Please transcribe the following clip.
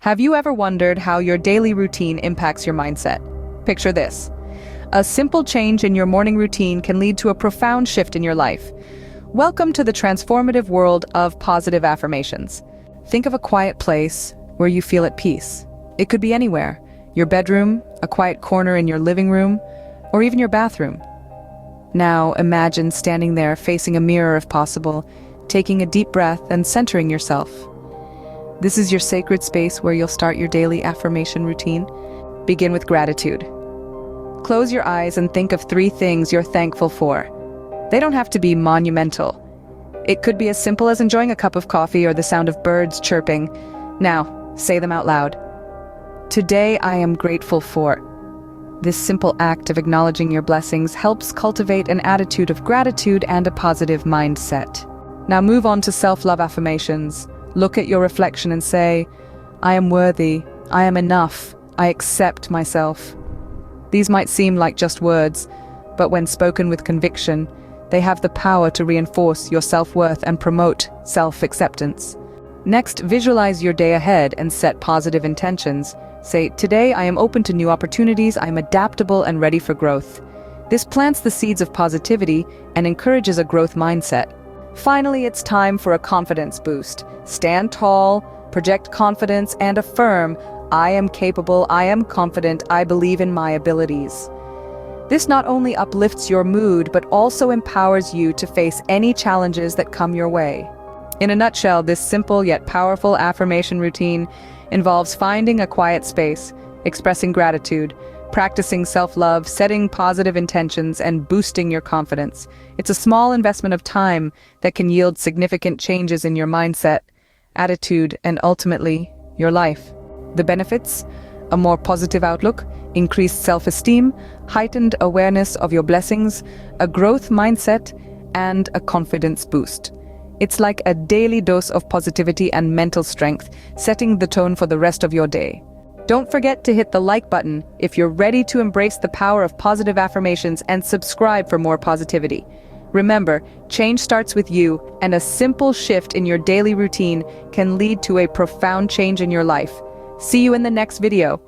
Have you ever wondered how your daily routine impacts your mindset? Picture this. A simple change in your morning routine can lead to a profound shift in your life. Welcome to the transformative world of positive affirmations. Think of a quiet place where you feel at peace. It could be anywhere: your bedroom, a quiet corner in your living room, or even your bathroom. Now imagine standing there facing a mirror if possible, taking a deep breath and centering yourself. This is your sacred space where you'll start your daily affirmation routine. Begin with gratitude. Close your eyes and think of 3 things you're thankful for. They don't have to be monumental. It could be as simple as enjoying a cup of coffee or the sound of birds chirping. Now, say them out loud. Today I am grateful for. This simple act of acknowledging your blessings helps cultivate an attitude of gratitude and a positive mindset. Now move on to self-love affirmations. Look at your reflection and say, I am worthy, I am enough, I accept myself. These might seem like just words, but when spoken with conviction, they have the power to reinforce your self-worth and promote self-acceptance. Next, visualize your day ahead and set positive intentions. Say, today I am open to new opportunities, I am adaptable and ready for growth. This plants the seeds of positivity and encourages a growth mindset. Finally, it's time for a confidence boost. Stand tall, project confidence, and affirm, I am capable, I am confident, I believe in my abilities. This not only uplifts your mood, but also empowers you to face any challenges that come your way. In a nutshell, this simple yet powerful affirmation routine involves finding a quiet space, expressing gratitude, practicing self-love, setting positive intentions, and boosting your confidence. It's a small investment of time that can yield significant changes in your mindset, attitude, and ultimately, your life. The benefits? A more positive outlook, increased self-esteem, heightened awareness of your blessings, a growth mindset, and a confidence boost. It's like a daily dose of positivity and mental strength, setting the tone for the rest of your day. Don't forget to hit the like button if you're ready to embrace the power of positive affirmations and subscribe for more positivity. Remember, change starts with you, and a simple shift in your daily routine can lead to a profound change in your life. See you in the next video.